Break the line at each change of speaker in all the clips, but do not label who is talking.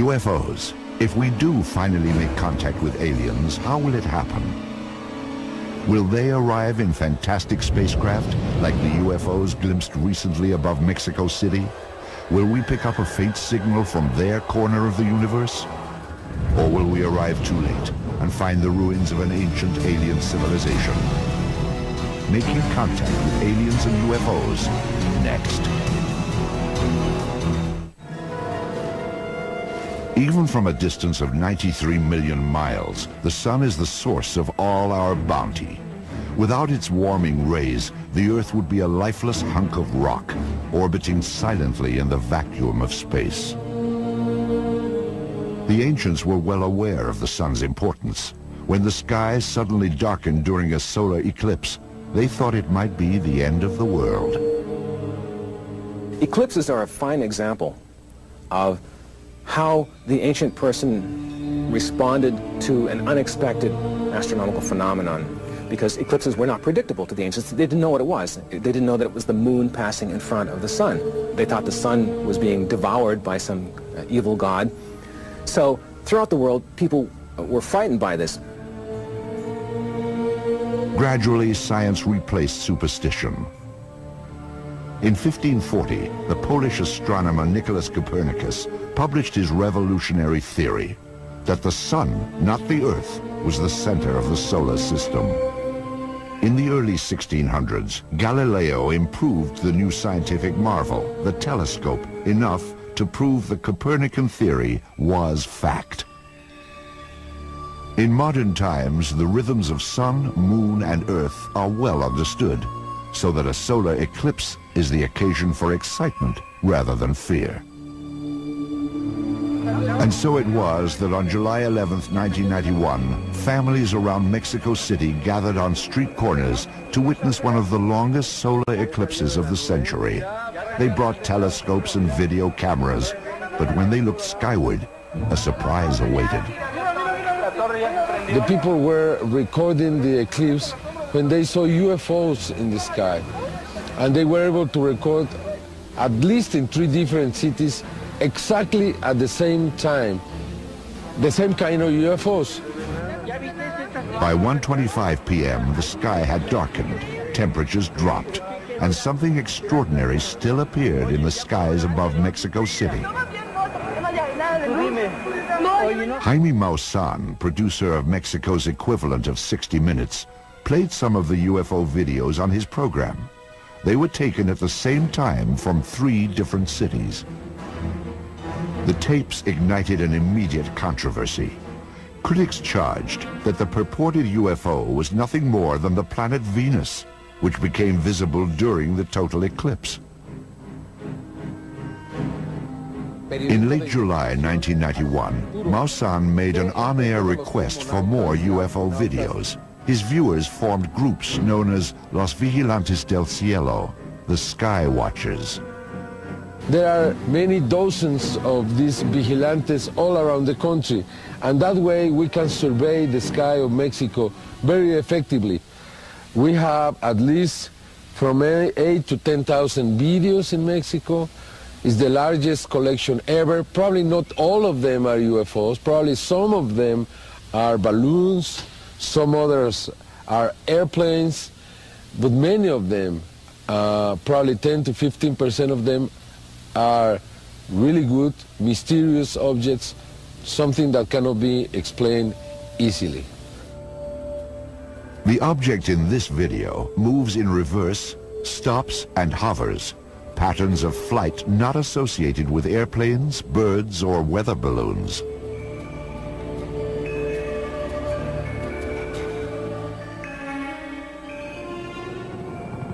UFOs. If we do finally make contact with aliens, how will it happen? Will they arrive in fantastic spacecraft like the UFOs glimpsed recently above Mexico City? Will we pick up a faint signal from their corner of the universe? Or will we arrive too late and find the ruins of an ancient alien civilization? Making contact with aliens and UFOs next. Even from a distance of 93 million miles, the sun is the source of all our bounty. Without its warming rays, the Earth would be a lifeless hunk of rock, orbiting silently in the vacuum of space. The ancients were well aware of the sun's importance. When the sky suddenly darkened during a solar eclipse, they thought it might be the end of the world.
Eclipses are a fine example of how the ancient person responded to an unexpected astronomical phenomenon, because eclipses were not predictable to the ancients. They didn't know what it was. They didn't know that it was the moon passing in front of the sun. They thought the sun was being devoured by some evil god. So throughout the world, people were frightened by this.
Gradually, science replaced superstition. In 1540, the Polish astronomer Nicholas Copernicus published his revolutionary theory that the sun, not the Earth, was the center of the solar system. In the early 1600s, Galileo improved the new scientific marvel, the telescope, enough to prove the Copernican theory was fact. In modern times, the rhythms of sun, moon, and Earth are well understood, so that a solar eclipse is the occasion for excitement rather than fear. And so it was that on July 11th, 1991, families around Mexico City gathered on street corners to witness one of the longest solar eclipses of the century. They brought telescopes and video cameras, but when they looked skyward, a surprise awaited.
The people were recording the eclipse when they saw UFOs in the sky. And they were able to record, at least in 3 different cities, exactly at the same time, the same kind of UFOs.
By 1:25 p.m., the sky had darkened, temperatures dropped, and something extraordinary still appeared in the skies above Mexico City. Jaime Maussan, producer of Mexico's equivalent of 60 Minutes, played some of the UFO videos on his program. They were taken at the same time from 3 different cities. The tapes ignited an immediate controversy. Critics charged that the purported UFO was nothing more than the planet Venus, which became visible during the total eclipse. In late July 1991, Maussan made an on-air request for more UFO videos. His viewers formed groups known as Los Vigilantes del Cielo, the Sky Watchers.
There are many dozens of these vigilantes all around the country, and that way we can survey the sky of Mexico very effectively. We have at least from 8 to 10,000 videos in Mexico. It's the largest collection ever. Probably not all of them are UFOs. Probably some of them are balloons, some others are airplanes, but many of them, probably 10 to 15% of them, are really good, mysterious objects, something that cannot be explained easily.
The object in this video moves in reverse, stops, and hovers, patterns of flight not associated with airplanes, birds, or weather balloons.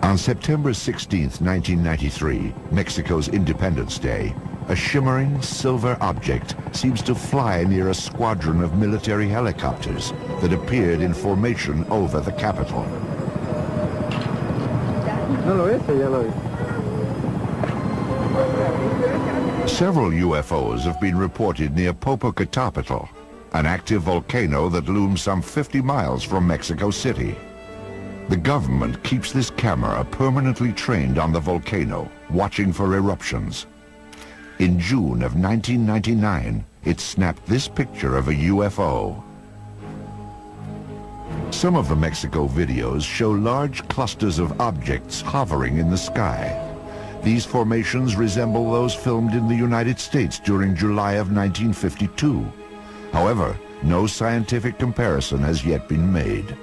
On September 16, 1993, Mexico's Independence Day, a shimmering silver object seems to fly near a squadron of military helicopters that appeared in formation over the capital. Several UFOs have been reported near Popocatépetl, an active volcano that looms some 50 miles from Mexico City. The government keeps this camera permanently trained on the volcano, watching for eruptions. In June of 1999, it snapped this picture of a UFO. Some of the Mexico videos show large clusters of objects hovering in the sky. These formations resemble those filmed in the United States during July of 1952. However, no scientific comparison has yet been made.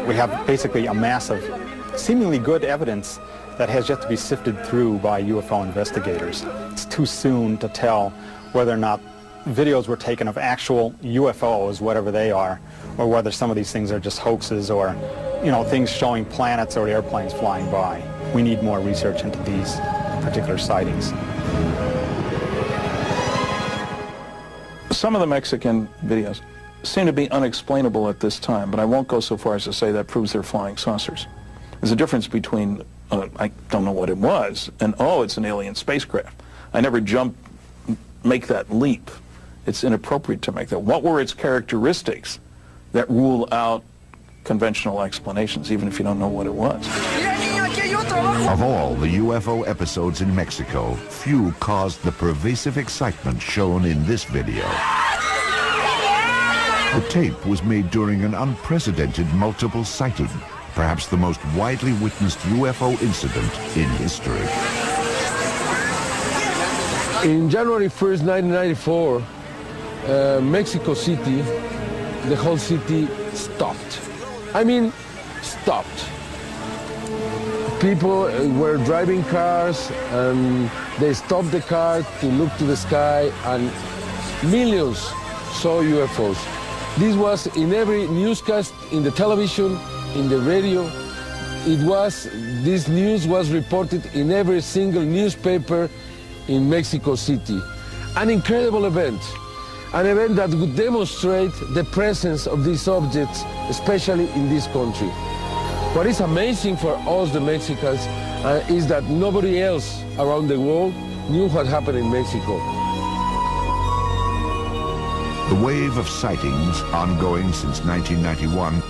We have basically a mass of seemingly good evidence that has yet to be sifted through by UFO investigators. It's too soon to tell whether or not videos were taken of actual UFOs, whatever they are, or whether some of these things are just hoaxes or, things showing planets or airplanes flying by. We need more research into these particular sightings.
Some of the Mexican videos seem to be unexplainable at this time, but I won't go so far as to say that proves they're flying saucers. There's a difference between, I don't know what it was, and, oh, it's an alien spacecraft. I never make that leap. It's inappropriate to make that. What were its characteristics that rule out conventional explanations, even if you don't know what it was?
Of all the UFO episodes in Mexico, few caused the pervasive excitement shown in this video. The tape was made during an unprecedented multiple sighting, perhaps the most widely witnessed UFO incident in history.
In January 1st, 1994, Mexico City, the whole city stopped. I mean, stopped. People were driving cars and they stopped the car to look to the sky, and millions saw UFOs. This was in every newscast, in the television, in the radio. This news was reported in every single newspaper in Mexico City. An incredible event. An event that would demonstrate the presence of these objects, especially in this country. What is amazing for us, the Mexicans, is that nobody else around the world knew what happened in Mexico.
The wave of sightings, ongoing since 1991,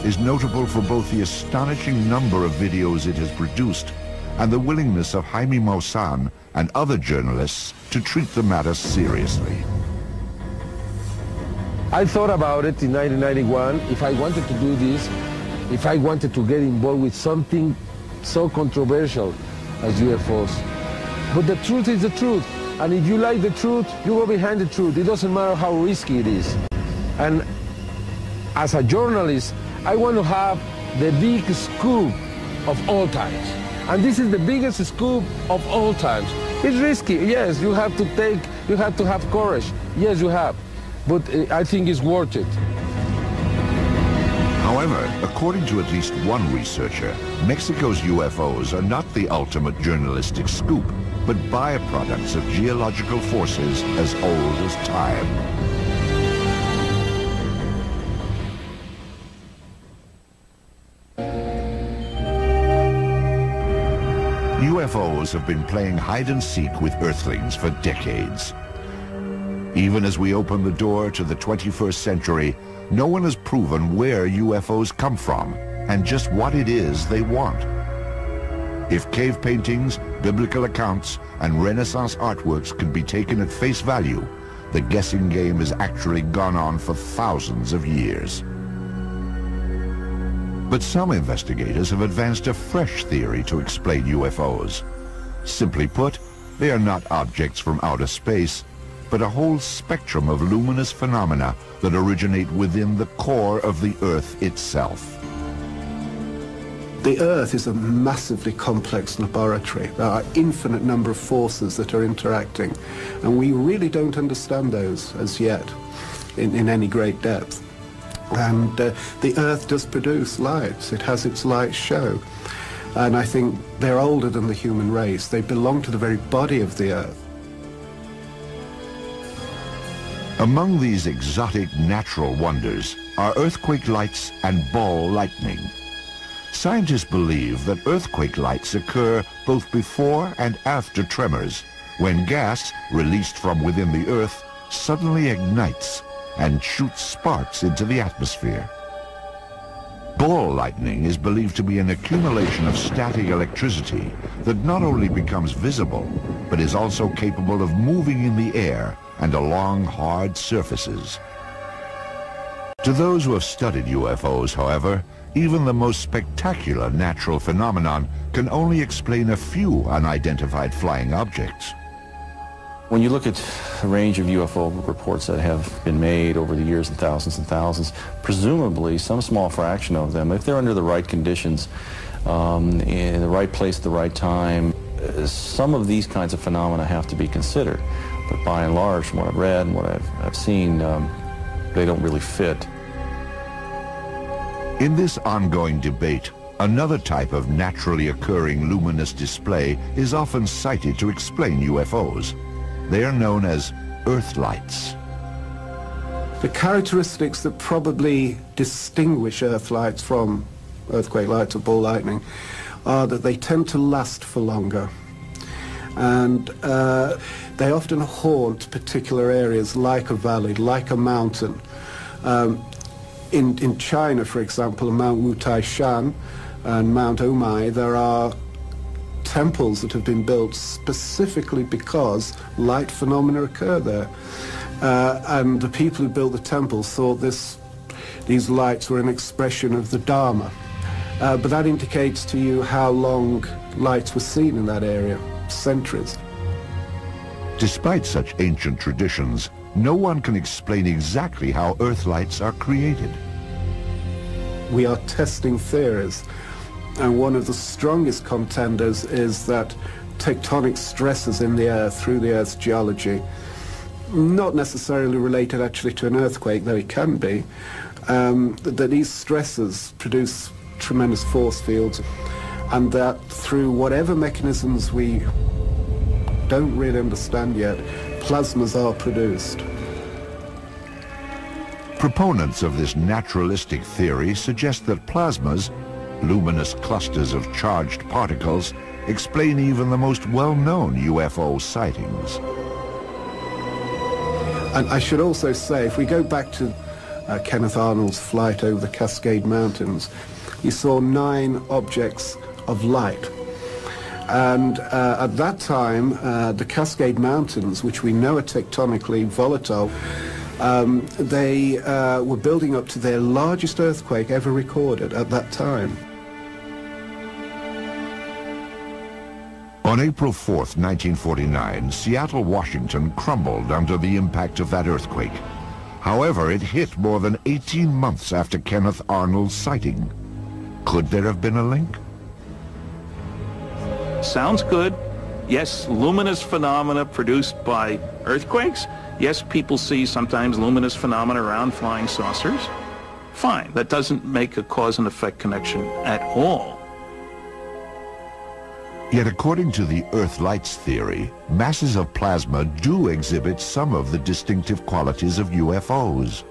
is notable for both the astonishing number of videos it has produced and the willingness of Jaime Maussan and other journalists to treat the matter seriously.
I thought about it in 1991, if I wanted to do this, if I wanted to get involved with something so controversial as UFOs. But the truth is the truth. And if you like the truth, you go behind the truth. It doesn't matter how risky it is. And as a journalist, I want to have the big scoop of all times. And this is the biggest scoop of all times. It's risky, yes, you have to have courage. Yes, you have. But I think it's worth it.
However, according to at least one researcher, Mexico's UFOs are not the ultimate journalistic scoop, but byproducts of geological forces as old as time. UFOs have been playing hide and seek with Earthlings for decades. Even as we open the door to the 21st century, no one has proven where UFOs come from and just what it is they want. If cave paintings, biblical accounts, and Renaissance artworks can be taken at face value, the guessing game has actually gone on for thousands of years. But some investigators have advanced a fresh theory to explain UFOs. Simply put, they are not objects from outer space, but a whole spectrum of luminous phenomena that originate within the core of the Earth itself.
The Earth is a massively complex laboratory. There are an infinite number of forces that are interacting, and we really don't understand those as yet in any great depth. And the Earth does produce lights. It has its light show. And I think they're older than the human race. They belong to the very body of the Earth.
Among these exotic natural wonders are earthquake lights and ball lightning. Scientists believe that earthquake lights occur both before and after tremors, when gas released from within the Earth suddenly ignites and shoots sparks into the atmosphere. Ball lightning is believed to be an accumulation of static electricity that not only becomes visible, but is also capable of moving in the air and along hard surfaces. To those who have studied UFOs, however, even the most spectacular natural phenomenon can only explain a few unidentified flying objects.
When you look at a range of UFO reports that have been made over the years, and thousands, presumably some small fraction of them, if they're under the right conditions, in the right place at the right time, some of these kinds of phenomena have to be considered. But by and large, from what I've read and what I've seen, they don't really fit.
In this ongoing debate, another type of naturally occurring luminous display is often cited to explain UFOs. They are known as Earth lights.
The characteristics that probably distinguish Earth lights from earthquake lights or ball lightning are that they tend to last for longer. And they often haunt particular areas like a valley, like a mountain. In China, for example, Mount Wutai-Shan and Mount Omai, there are temples that have been built specifically because light phenomena occur there. And the people who built the temples thought these lights were an expression of the Dharma. But that indicates to you how long lights were seen in that area, centuries.
Despite such ancient traditions, no one can explain exactly how Earth lights are created.
We are testing theories. And one of the strongest contenders is that tectonic stresses in the Earth, through the Earth's geology, not necessarily related actually to an earthquake, though it can be, that these stresses produce tremendous force fields, and that through whatever mechanisms we don't really understand yet, plasmas are produced.
Proponents of this naturalistic theory suggest that plasmas, luminous clusters of charged particles, explain even the most well-known UFO sightings.
And I should also say, if we go back to Kenneth Arnold's flight over the Cascade Mountains, he saw 9 objects of light. And at that time, the Cascade Mountains, which we know are tectonically volatile, they were building up to their largest earthquake ever recorded at that time.
On April 4th, 1949, Seattle, Washington crumbled under the impact of that earthquake. However, it hit more than 18 months after Kenneth Arnold's sighting. Could there have been a link?
Sounds good. Yes, luminous phenomena produced by earthquakes. Yes, people see sometimes luminous phenomena around flying saucers. Fine, that doesn't make a cause and effect connection at all.
Yet according to the Earth lights theory, masses of plasma do exhibit some of the distinctive qualities of UFOs.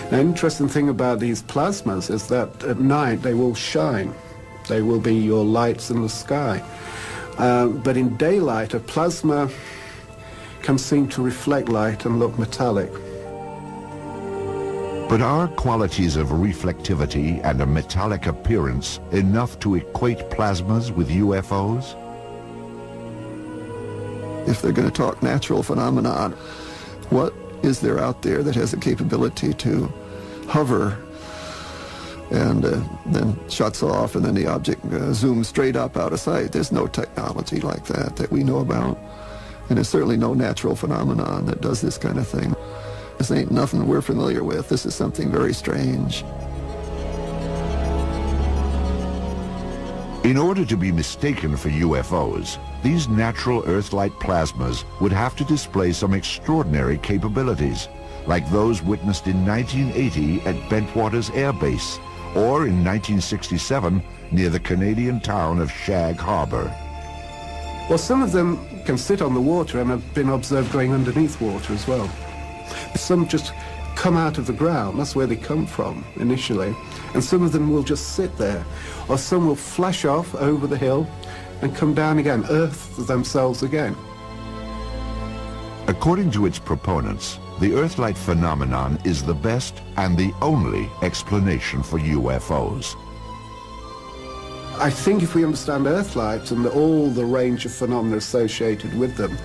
The interesting thing about these plasmas is that at night they will shine. They will be your lights in the sky. But in daylight, a plasma can seem to reflect light and look metallic.
But are qualities of reflectivity and a metallic appearance enough to equate plasmas with UFOs?
If they're going to talk natural phenomenon, what is there out there that has the capability to hover and then shuts off and then the object zooms straight up out of sight? There's no technology like that we know about. And there's certainly no natural phenomenon that does this kind of thing. This ain't nothing we're familiar with. This is something very strange.
In order to be mistaken for UFOs, these natural Earth-light plasmas would have to display some extraordinary capabilities, like those witnessed in 1980 at Bentwaters Air Base, or in 1967 near the Canadian town of Shag Harbor.
Well, some of them can sit on the water and have been observed going underneath water as well. Some just come out of the ground, that's where they come from initially, and some of them will just sit there, or some will flash off over the hill and come down again, earth themselves again.
According to its proponents, the Earth-like phenomenon is the best and the only explanation for UFOs.
I think if we understand Earthlight and all the range of phenomena associated with them,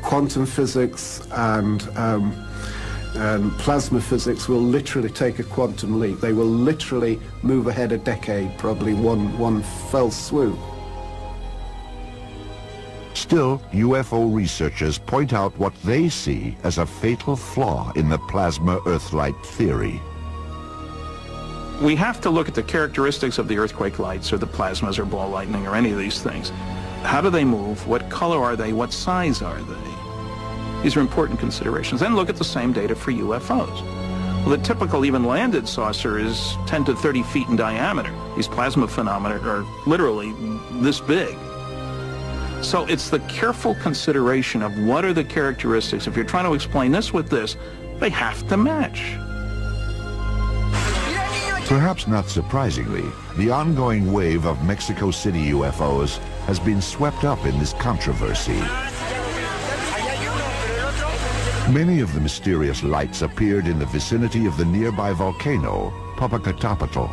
quantum physics and plasma physics will literally take a quantum leap. They will literally move ahead a decade, probably one fell swoop.
Still, UFO researchers point out what they see as a fatal flaw in the plasma Earthlight theory.
We have to look at the characteristics of the earthquake lights or the plasmas or ball lightning or any of these things. How do they move? What color are they? What size are they? These are important considerations. Then look at the same data for UFOs. Well, the typical even landed saucer is 10 to 30 feet in diameter. These plasma phenomena are literally this big. So it's the careful consideration of what are the characteristics. If you're trying to explain this with this, they have to match.
Perhaps not surprisingly, the ongoing wave of Mexico City UFOs has been swept up in this controversy. Many of the mysterious lights appeared in the vicinity of the nearby volcano, Popocatépetl.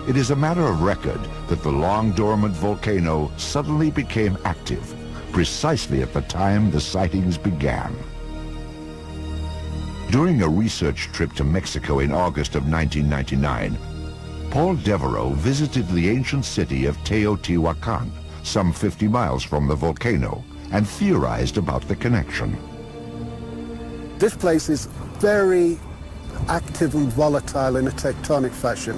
It is a matter of record that the long-dormant volcano suddenly became active, precisely at the time the sightings began. During a research trip to Mexico in August of 1999, Paul Devereaux visited the ancient city of Teotihuacan, some 50 miles from the volcano, and theorized about the connection.
This place is very active and volatile in a tectonic fashion.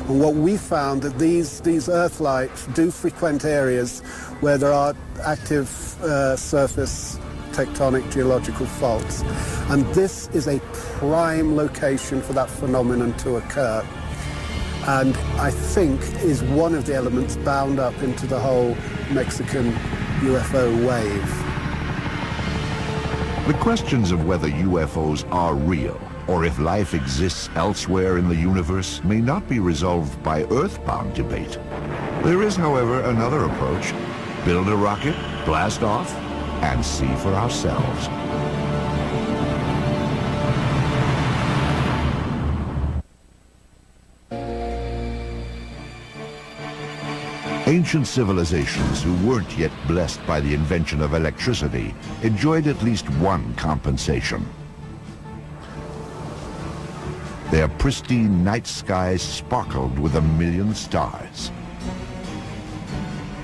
And what we found that these earthlights do frequent areas where there are active surface tectonic geological faults. And this is a prime location for that phenomenon to occur. And I think is one of the elements bound up into the whole Mexican UFO wave.
The questions of whether UFOs are real or if life exists elsewhere in the universe may not be resolved by earthbound debate. There is, however, another approach. Build a rocket, blast off, and see for ourselves. Ancient civilizations who weren't yet blessed by the invention of electricity enjoyed at least one compensation. Their pristine night skies sparkled with 1,000,000 stars.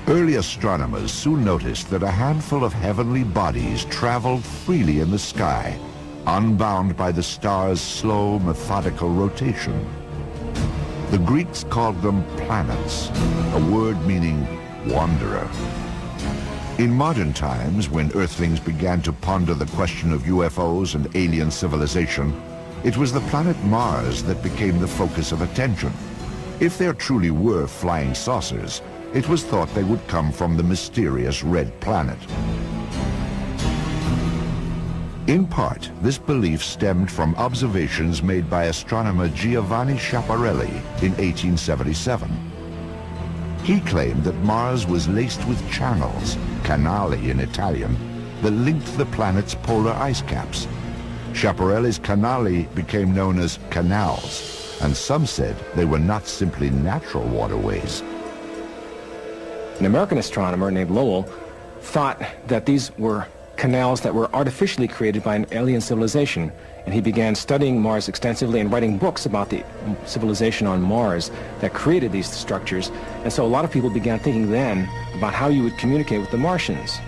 Early astronomers soon noticed that a handful of heavenly bodies traveled freely in the sky, unbound by the stars' slow, methodical rotation. The Greeks called them planets, a word meaning wanderer. In modern times, when Earthlings began to ponder the question of UFOs and alien civilization, it was the planet Mars that became the focus of attention. If there truly were flying saucers, it was thought they would come from the mysterious red planet. In part, this belief stemmed from observations made by astronomer Giovanni Schiaparelli in 1877. He claimed that Mars was laced with channels, canali in Italian, that linked the planet's polar ice caps. Schiaparelli's canali became known as canals, and some said they were not simply natural waterways.
An American astronomer named Lowell thought that these were canals that were artificially created by an alien civilization, and he began studying Mars extensively and writing books about the civilization on Mars that created these structures. And so a lot of people began thinking then about how you would communicate with the Martians.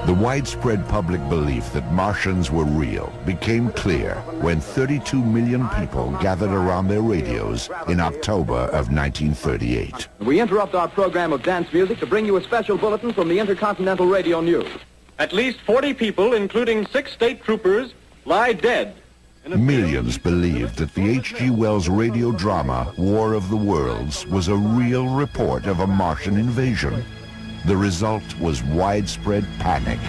The widespread public belief that Martians were real became clear when 32 million people gathered around their radios in October of 1938.
We interrupt our program of dance music to bring you a special bulletin from the Intercontinental Radio News.
At least 40 people, including 6 state troopers, lie dead.
Millions believed that the H.G. Wells radio drama War of the Worlds was a real report of a Martian invasion. The result was widespread panic.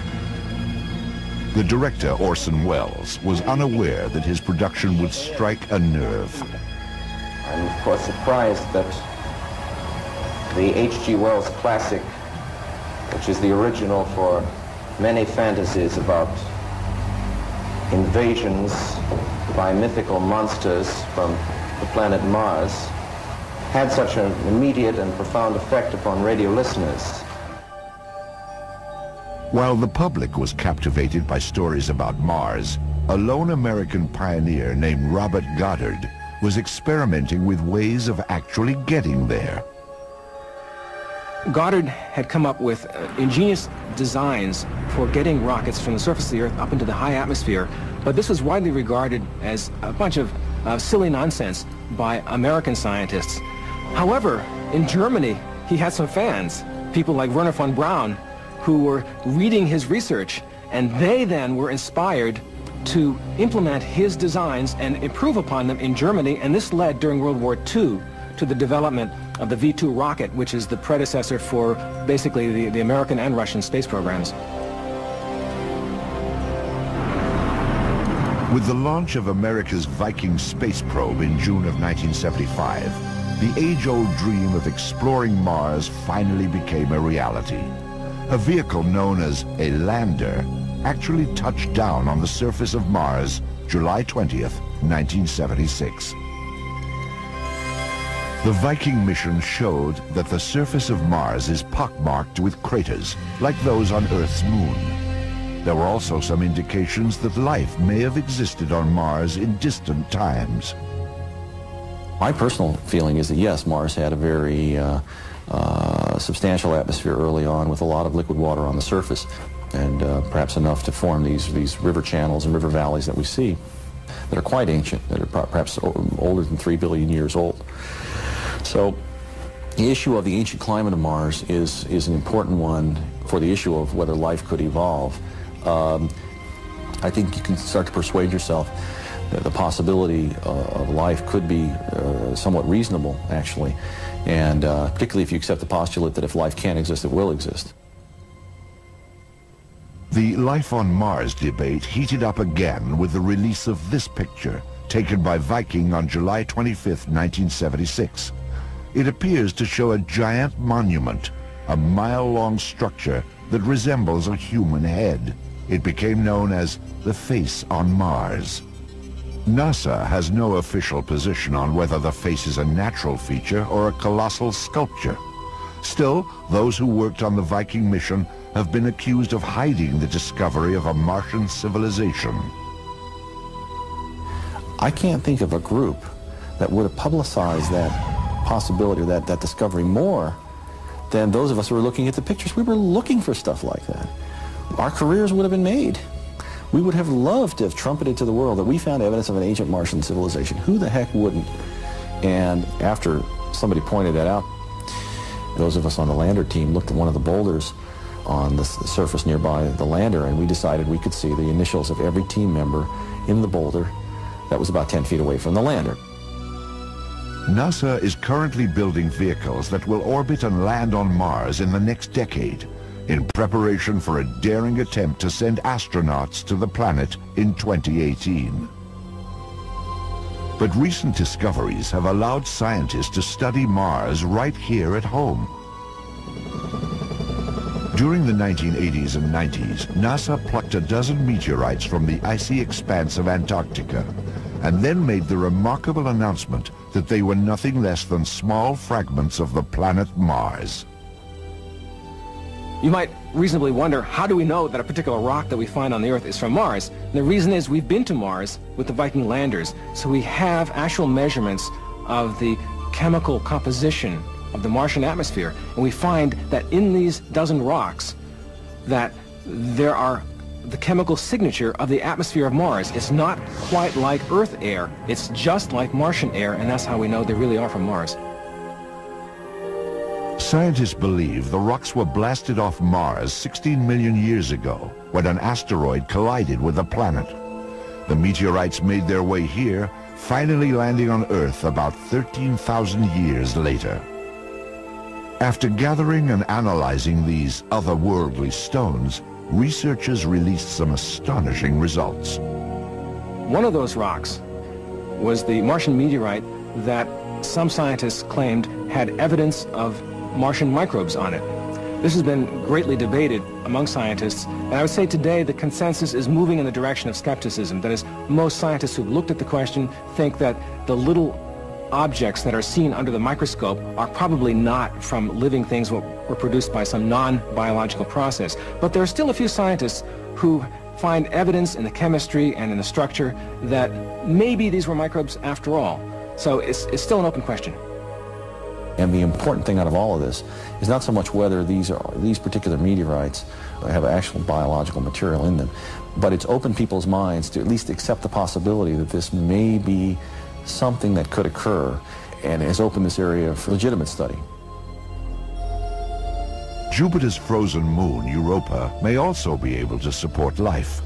The director, Orson Welles, was unaware that his production would strike a nerve.
I'm of course surprised that the H.G. Wells classic, which is the original for many fantasies about invasions by mythical monsters from the planet Mars had such an immediate and profound effect upon radio listeners.
While the public was captivated by stories about Mars, a lone American pioneer named Robert Goddard was experimenting with ways of actually getting there.
Goddard had come up with ingenious designs for getting rockets from the surface of the Earth up into the high atmosphere, but this was widely regarded as a bunch of silly nonsense by American scientists. However, in Germany, he had some fans, people like Werner von Braun, who were reading his research, and they then were inspired to implement his designs and improve upon them in Germany, and this led during World War II to the development of the V-2 rocket, which is the predecessor for basically the American and Russian space programs.
With the launch of America's Viking space probe in June of 1975, the age-old dream of exploring Mars finally became a reality. A vehicle known as a lander actually touched down on the surface of Mars July 20th, 1976. The Viking mission showed that the surface of Mars is pockmarked with craters, like those on Earth's moon. There were also some indications that life may have existed on Mars in distant times.
My personal feeling is that yes, Mars had a very substantial atmosphere early on with a lot of liquid water on the surface, and perhaps enough to form these river channels and river valleys that we see that are quite ancient, that are perhaps older than 3 billion years old. So the issue of the ancient climate of Mars is an important one for the issue of whether life could evolve. I think you can start to persuade yourself that the possibility of life could be somewhat reasonable, actually, and particularly if you accept the postulate that if life can't exist, it will exist.
The life on Mars debate heated up again with the release of this picture, taken by Viking on July 25th, 1976. It appears to show a giant monument, a mile-long structure that resembles a human head. It became known as the face on Mars. NASA has no official position on whether the face is a natural feature or a colossal sculpture. Still, those who worked on the Viking mission have been accused of hiding the discovery of a Martian civilization.
I can't think of a group that would have publicized that possibility or that discovery more than those of us who were looking at the pictures. We were looking for stuff like that. Our careers would have been made. We would have loved to have trumpeted to the world that we found evidence of an ancient Martian civilization. Who the heck wouldn't? And after somebody pointed that out, those of us on the lander team looked at one of the boulders on the surface nearby the lander, and we decided we could see the initials of every team member in the boulder that was about 10 feet away from the lander.
NASA is currently building vehicles that will orbit and land on Mars in the next decade, in preparation for a daring attempt to send astronauts to the planet in 2018. But recent discoveries have allowed scientists to study Mars right here at home. During the 1980s and 90s, NASA plucked a dozen meteorites from the icy expanse of Antarctica, and then made the remarkable announcement that they were nothing less than small fragments of the planet Mars.
You might reasonably wonder, how do we know that a particular rock that we find on the Earth is from Mars? And the reason is we've been to Mars with the Viking landers, so we have actual measurements of the chemical composition of the Martian atmosphere, and we find that in these dozen rocks that there are the chemical signature of the atmosphere of Mars. It's not quite like Earth air, it's just like Martian air, and that's how we know they really are from Mars.
Scientists believe the rocks were blasted off Mars 16 million years ago when an asteroid collided with the planet. The meteorites made their way here, finally landing on Earth about 13,000 years later. After gathering and analyzing these otherworldly stones, researchers released some astonishing results.
One of those rocks was the Martian meteorite that some scientists claimed had evidence of Martian microbes on it. This has been greatly debated among scientists, and I would say today the consensus is moving in the direction of skepticism. That is, most scientists who've looked at the question think that the little objects that are seen under the microscope are probably not from living things that were produced by some non-biological process. But there are still a few scientists who find evidence in the chemistry and in the structure that maybe these were microbes after all. So it's still an open question.
And the important thing out of all of this is not so much whether these particular meteorites have actual biological material in them, but it's opened people's minds to at least accept the possibility that this may be something that could occur, and has opened this area for legitimate study.
Jupiter's frozen moon, Europa, may also be able to support life.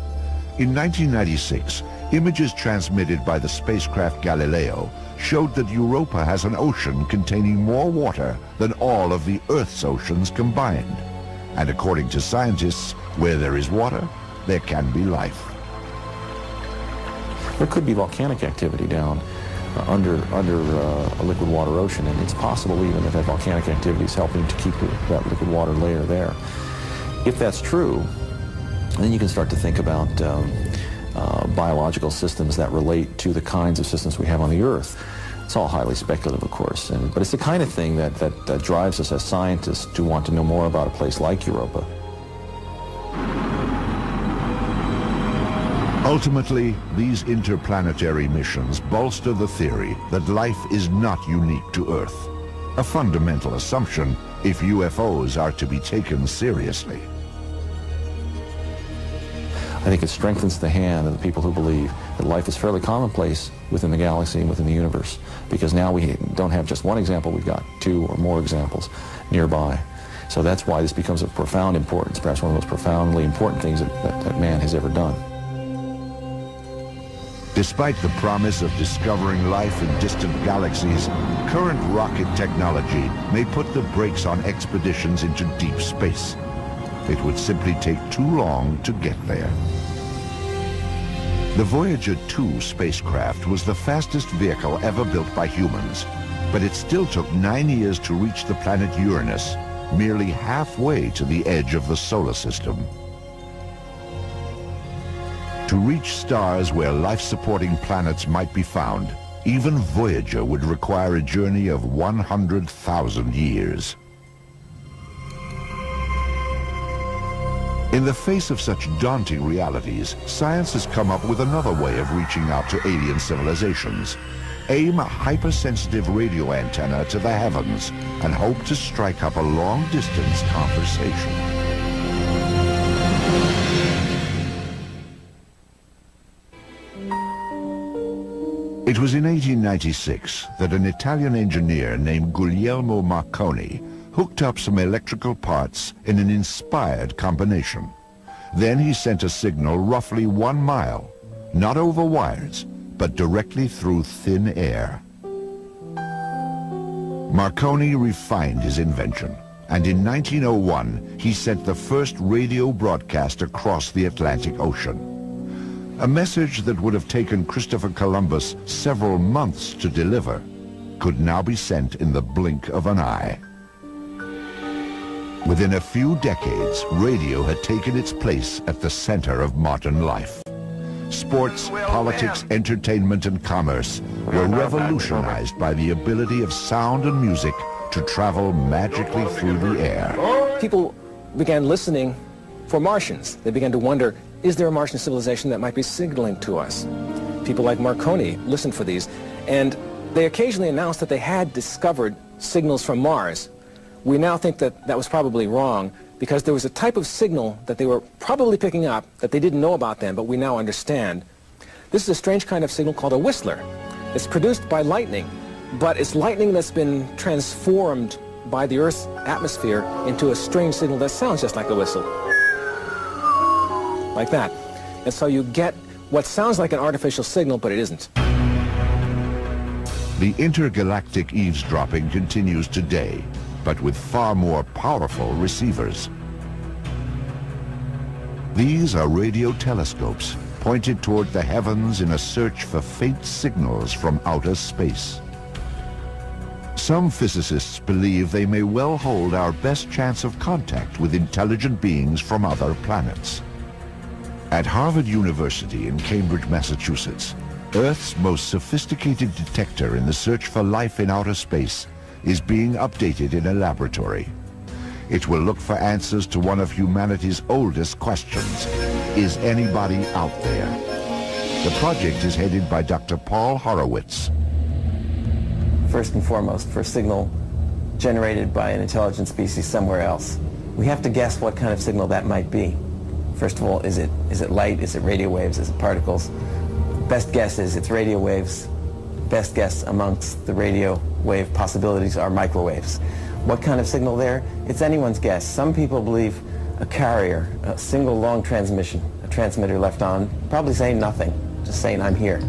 In 1996, images transmitted by the spacecraft Galileo showed that Europa has an ocean containing more water than all of the Earth's oceans combined. And according to scientists, where there is water, there can be life.
There could be volcanic activity down under a liquid water ocean, and it's possible even that volcanic activity is helping to keep that liquid water layer there. If that's true, then you can start to think about biological systems that relate to the kinds of systems we have on the Earth. It's all highly speculative, of course, but it's the kind of thing that drives us as scientists to want to know more about a place like Europa.
Ultimately, these interplanetary missions bolster the theory that life is not unique to Earth, a fundamental assumption if UFOs are to be taken seriously.
I think it strengthens the hand of the people who believe that life is fairly commonplace within the galaxy and within the universe, because now we don't have just one example, we've got two or more examples nearby. So that's why this becomes of profound importance, perhaps one of the most profoundly important things that man has ever done.
Despite the promise of discovering life in distant galaxies, current rocket technology may put the brakes on expeditions into deep space. It would simply take too long to get there. The Voyager 2 spacecraft was the fastest vehicle ever built by humans, but it still took 9 years to reach the planet Uranus, merely halfway to the edge of the solar system. To reach stars where life-supporting planets might be found, even Voyager would require a journey of 100,000 years. In the face of such daunting realities, science has come up with another way of reaching out to alien civilizations. Aim a hypersensitive radio antenna to the heavens and hope to strike up a long-distance conversation. It was in 1896 that an Italian engineer named Guglielmo Marconi hooked up some electrical parts in an inspired combination. Then he sent a signal roughly 1 mile, not over wires, but directly through thin air. Marconi refined his invention, and in 1901 he sent the first radio broadcast across the Atlantic Ocean. A message that would have taken Christopher Columbus several months to deliver could now be sent in the blink of an eye. Within a few decades, radio had taken its place at the center of modern life. Sports, politics, entertainment, and commerce were revolutionized by the ability of sound and music to travel magically through the air.
People began listening for Martians. They began to wonder, is there a Martian civilization that might be signaling to us? People like Marconi listened for these, and they occasionally announced that they had discovered signals from Mars. We now think that that was probably wrong, because there was a type of signal that they were probably picking up that they didn't know about then, but we now understand. This is a strange kind of signal called a whistler. It's produced by lightning, but it's lightning that's been transformed by the Earth's atmosphere into a strange signal that sounds just like a whistle. Like that. And so you get what sounds like an artificial signal, but it isn't.
The intergalactic eavesdropping continues today, but with far more powerful receivers. These are radio telescopes pointed toward the heavens in a search for faint signals from outer space. Some physicists believe they may well hold our best chance of contact with intelligent beings from other planets. At Harvard University in Cambridge, Massachusetts, Earth's most sophisticated detector in the search for life in outer space is being updated in a laboratory. It will look for answers to one of humanity's oldest questions. Is anybody out there? The project is headed by Dr. Paul Horowitz.
First and foremost, for a signal generated by an intelligent species somewhere else, we have to guess what kind of signal that might be. First of all, is it light? Is it radio waves? Is it particles? Best guess is it's radio waves. Best guess amongst the radio wave possibilities are microwaves. What kind of signal there? It's anyone's guess. Some people believe a carrier, a single long transmission, a transmitter left on, probably saying nothing, just saying I'm here.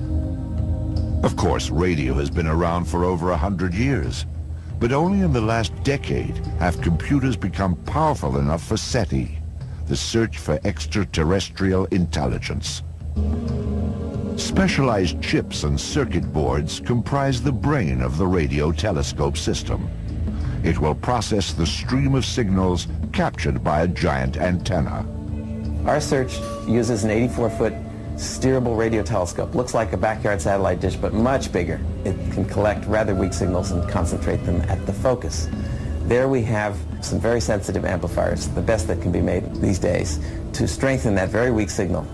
Of course, radio has been around for over 100 years, but only in the last decade have computers become powerful enough for SETI, the search for extraterrestrial intelligence. Specialized chips and circuit boards comprise the brain of the radio telescope system. It will process the stream of signals captured by a giant antenna.
Our search uses an 84-foot steerable radio telescope. Looks like a backyard satellite dish, but much bigger. It can collect rather weak signals and concentrate them at the focus. There we have some very sensitive amplifiers, the best that can be made these days, to strengthen that very weak signal.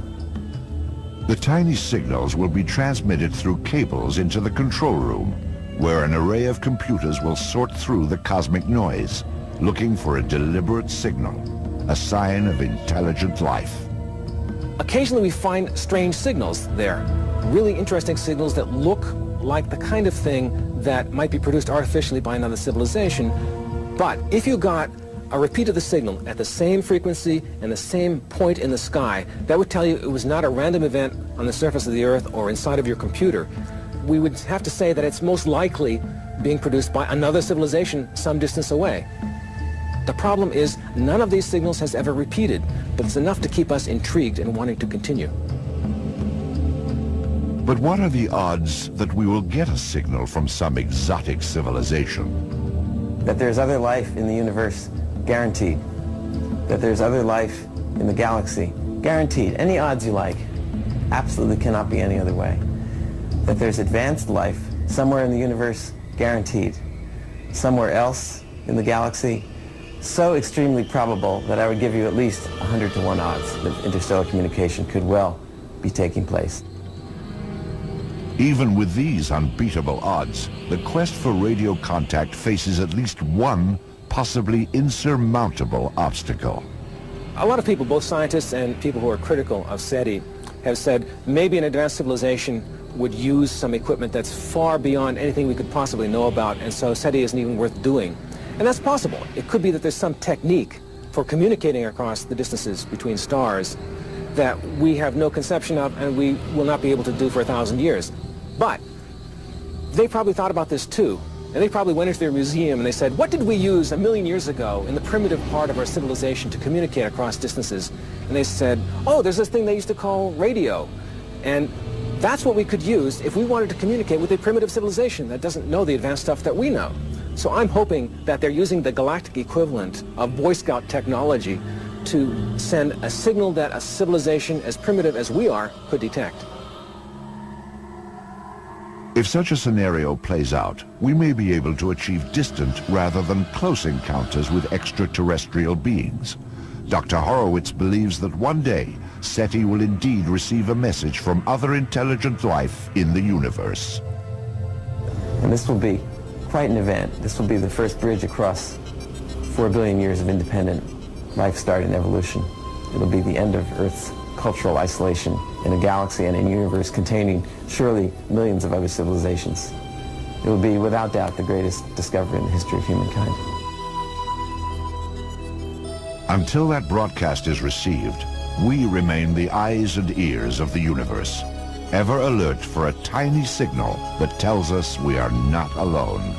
The tiny signals will be transmitted through cables into the control room, where an array of computers will sort through the cosmic noise, looking for a deliberate signal, a sign of intelligent life.
Occasionally we find strange signals there, really interesting signals that look like the kind of thing that might be produced artificially by another civilization. But if you got a repeat of the signal at the same frequency and the same point in the sky, that would tell you it was not a random event on the surface of the Earth or inside of your computer. We would have to say that it's most likely being produced by another civilization some distance away. The problem is none of these signals has ever repeated, but it's enough to keep us intrigued and wanting to continue.
But what are the odds that we will get a signal from some exotic civilization?
That there's other life in the universe, guaranteed. That there's other life in the galaxy, guaranteed. Any odds you like, absolutely cannot be any other way. That there's advanced life somewhere in the universe, guaranteed. Somewhere else in the galaxy, so extremely probable that I would give you at least 100 to 1 odds that interstellar communication could well be taking place.
Even with these unbeatable odds, the quest for radio contact faces at least one possibly insurmountable obstacle.
A lot of people, both scientists and people who are critical of SETI, have said maybe an advanced civilization would use some equipment that's far beyond anything we could possibly know about, and so SETI isn't even worth doing. And that's possible. It could be that there's some technique for communicating across the distances between stars that we have no conception of and we will not be able to do for 1,000 years. But they probably thought about this too. And they probably went into their museum and they said, what did we use 1,000,000 years ago in the primitive part of our civilization to communicate across distances? And they said, oh, there's this thing they used to call radio. And that's what we could use if we wanted to communicate with a primitive civilization that doesn't know the advanced stuff that we know. So I'm hoping that they're using the galactic equivalent of Boy Scout technology to send a signal that a civilization as primitive as we are could detect.
If such a scenario plays out, we may be able to achieve distant rather than close encounters with extraterrestrial beings. Dr. Horowitz believes that one day, SETI will indeed receive a message from other intelligent life in the universe.
And this will be quite an event. This will be the first bridge across 4 billion years of independent life start and evolution. It'll be the end of Earth's cultural isolation in a galaxy and a universe containing surely millions of other civilizations. It will be without doubt the greatest discovery in the history of humankind.
Until that broadcast is received, we remain the eyes and ears of the universe, ever alert for a tiny signal that tells us we are not alone.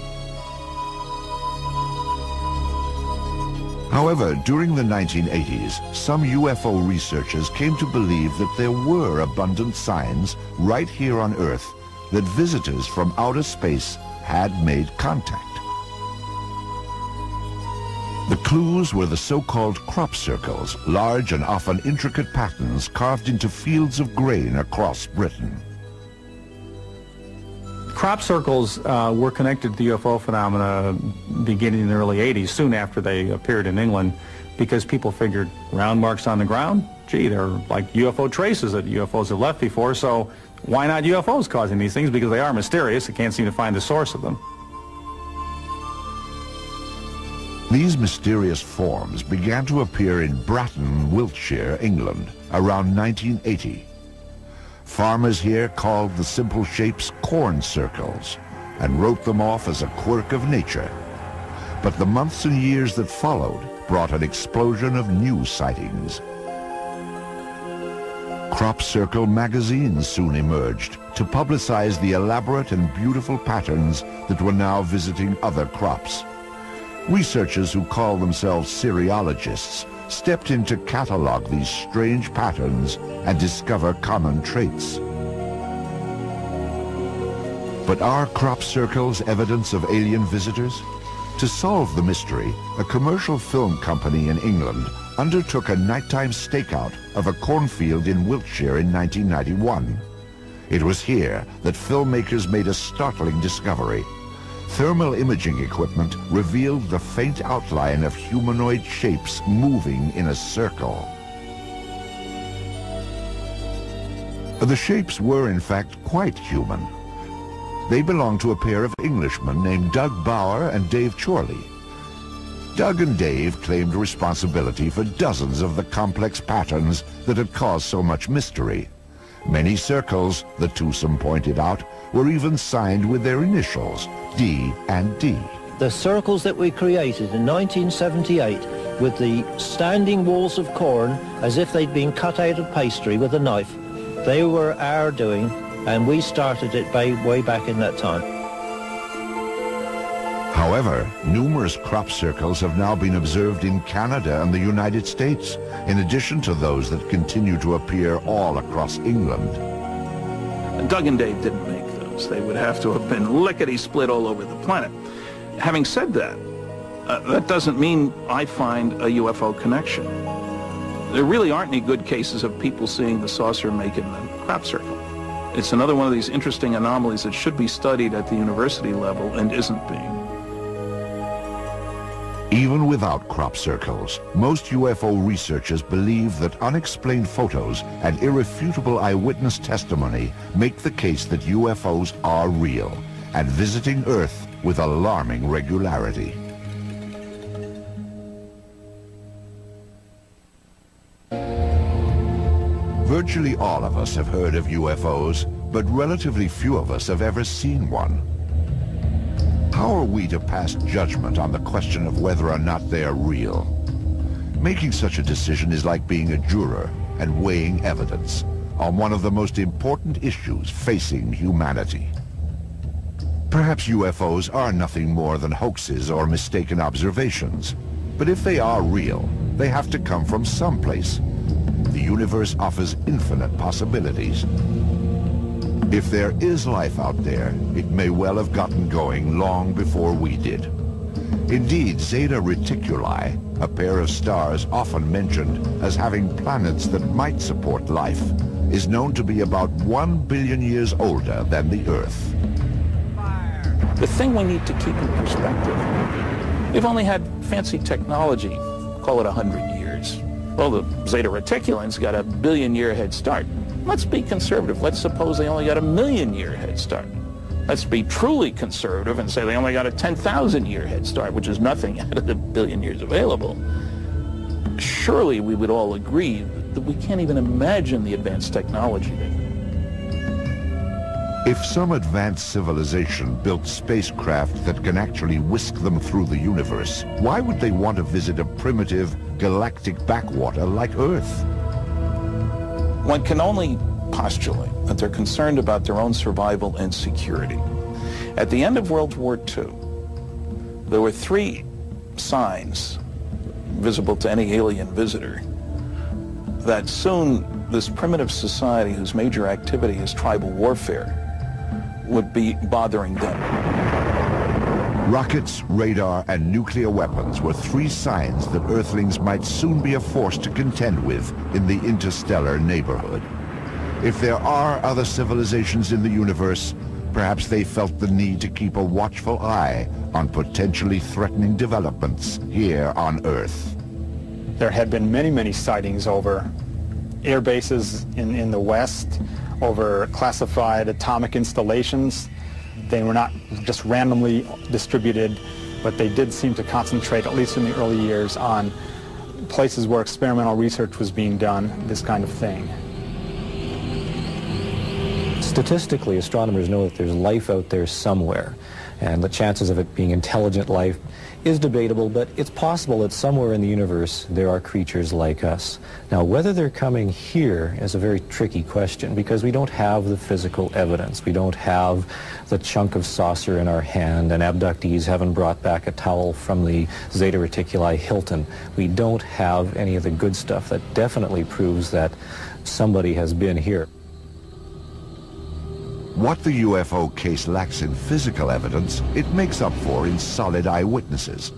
However, during the 1980s, some UFO researchers came to believe that there were abundant signs right here on Earth that visitors from outer space had made contact. The clues were the so-called crop circles, large and often intricate patterns carved into fields of grain across Britain.
Crop circles were connected to the UFO phenomena beginning in the early 80s, soon after they appeared in England, because people figured round marks on the ground, gee, they're like UFO traces that UFOs have left before, so why not UFOs causing these things? Because they are mysterious, they can't seem to find the source of them.
These mysterious forms began to appear in Bratton, Wiltshire, England, around 1980. Farmers here called the simple shapes corn circles and wrote them off as a quirk of nature. But the months and years that followed brought an explosion of new sightings. Crop circle magazines soon emerged to publicize the elaborate and beautiful patterns that were now visiting other crops. Researchers who call themselves cereologists stepped in to catalog these strange patterns and discover common traits. But are crop circles evidence of alien visitors? To solve the mystery, a commercial film company in England undertook a nighttime stakeout of a cornfield in Wiltshire in 1991. It was here that filmmakers made a startling discovery. Thermal imaging equipment revealed the faint outline of humanoid shapes moving in a circle. The shapes were in fact quite human. They belonged to a pair of Englishmen named Doug Bauer and Dave Chorley. Doug and Dave claimed responsibility for dozens of the complex patterns that had caused so much mystery. Many circles, the twosome pointed out, were even signed with their initials, D and D.
The circles that we created in 1978 with the standing walls of corn as if they'd been cut out of pastry with a knife, they were our doing, and we started it way back in that time.
However, numerous crop circles have now been observed in Canada and the United States, in addition to those that continue to appear all across England.
Doug and Dave didn't make those. They would have to have been lickety-split all over the planet. Having said that, that doesn't mean I find a UFO connection. There really aren't any good cases of people seeing the saucer making the crop circle. It's another one of these interesting anomalies that should be studied at the university level and isn't being.
Even without crop circles, most UFO researchers believe that unexplained photos and irrefutable eyewitness testimony make the case that UFOs are real and visiting Earth with alarming regularity. Virtually all of us have heard of UFOs, but relatively few of us have ever seen one. How are we to pass judgment on the question of whether or not they are real? Making such a decision is like being a juror and weighing evidence on one of the most important issues facing humanity. Perhaps UFOs are nothing more than hoaxes or mistaken observations, but if they are real, they have to come from someplace. The universe offers infinite possibilities. If there is life out there, it may well have gotten going long before we did. Indeed, Zeta Reticuli, a pair of stars often mentioned as having planets that might support life, is known to be about 1 billion years older than the Earth.
The thing we need to keep in perspective, we've only had fancy technology, call it 100 years. Well, the Zeta Reticulans got a billion-year head start. Let's be conservative. Let's suppose they only got a million-year head start. Let's be truly conservative and say they only got a 10,000-year head start, which is nothing out of the billion years available. Surely we would all agree that we can't even imagine the advanced technology there.
If some advanced civilization built spacecraft that can actually whisk them through the universe, why would they want to visit a primitive galactic backwater like Earth?
One can only postulate that they're concerned about their own survival and security. At the end of World War II, there were 3 signs visible to any alien visitor that soon this primitive society whose major activity is tribal warfare would be bothering them.
Rockets, radar, and nuclear weapons were three signs that Earthlings might soon be a force to contend with in the interstellar neighborhood. If there are other civilizations in the universe, perhaps they felt the need to keep a watchful eye on potentially threatening developments here on Earth.
There had been many, many sightings over air bases in the West, over classified atomic installations. They were not just randomly distributed, but they did seem to concentrate, at least in the early years, on places where experimental research was being done, this kind of thing.
Statistically, astronomers know that there's life out there somewhere, and the chances of it being intelligent life is debatable, but it's possible that somewhere in the universe there are creatures like us. Now, whether they're coming here is a very tricky question because we don't have the physical evidence. We don't have the chunk of saucer in our hand, and abductees haven't brought back a towel from the Zeta Reticuli Hilton. We don't have any of the good stuff that definitely proves that somebody has been here.
What the UFO case lacks in physical evidence, it makes up for in solid eyewitnesses.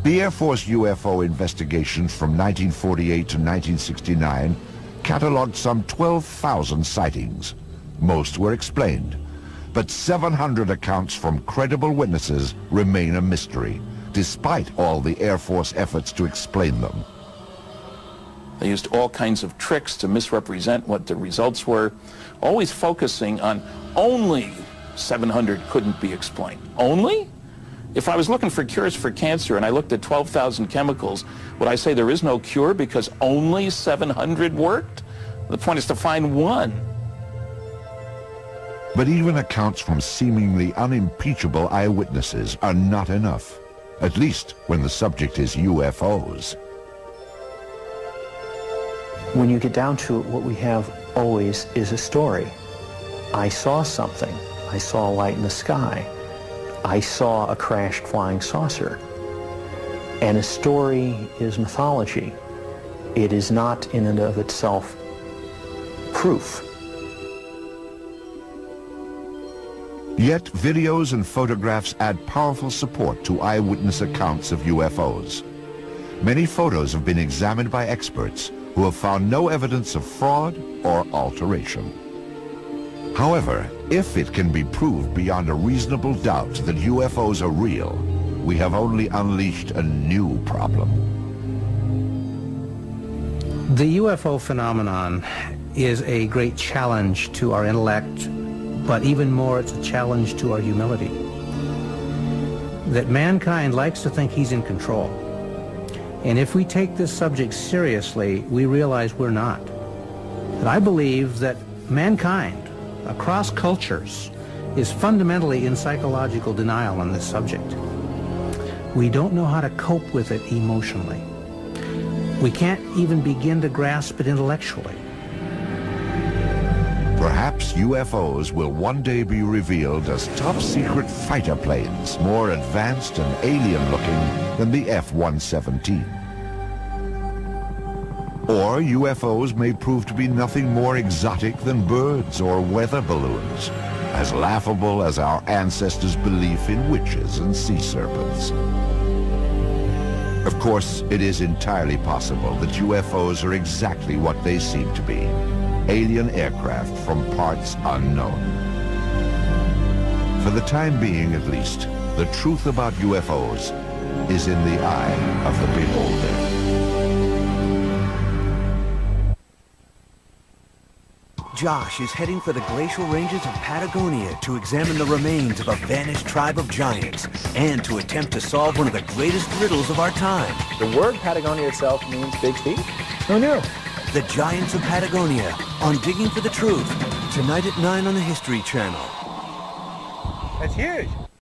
The Air Force UFO investigations from 1948 to 1969 cataloged some 12,000 sightings. Most were explained, but 700 accounts from credible witnesses remain a mystery, despite all the Air Force efforts to explain them.
They used all kinds of tricks to misrepresent what the results were, always focusing on only 700 couldn't be explained. Only? If I was looking for cures for cancer and I looked at 12,000 chemicals, would I say there is no cure because only 700 worked? The point is to find one.
But even accounts from seemingly unimpeachable eyewitnesses are not enough, at least when the subject is UFOs.
When you get down to it, what we have always is a story. I saw something. I saw a light in the sky. I saw a crashed flying saucer. And a story is mythology. It is not in and of itself proof.
Yet videos and photographs add powerful support to eyewitness accounts of UFOs. Many photos have been examined by experts who have found no evidence of fraud or alteration. However, if it can be proved beyond a reasonable doubt that UFOs are real, we have only unleashed a new problem.
The UFO phenomenon is a great challenge to our intellect, but even more, it's a challenge to our humility. That mankind likes to think he's in control. And if we take this subject seriously, we realize we're not. And I believe that mankind, across cultures, is fundamentally in psychological denial on this subject. We don't know how to cope with it emotionally. We can't even begin to grasp it intellectually.
Perhaps UFOs will one day be revealed as top-secret fighter planes, more advanced and alien-looking than the F-117. Or UFOs may prove to be nothing more exotic than birds or weather balloons, as laughable as our ancestors' belief in witches and sea serpents. Of course, it is entirely possible that UFOs are exactly what they seem to be. Alien aircraft from parts unknown. For the time being, at least, the truth about UFOs is in the eye of the beholder.
Josh is heading for the glacial ranges of Patagonia to examine the remains of a vanished tribe of giants and to attempt to solve one of the greatest riddles of our time.
The word Patagonia itself means big feet? Who knew?
The Giants of Patagonia on Digging for the Truth, tonight at 9 on the History Channel.
That's huge.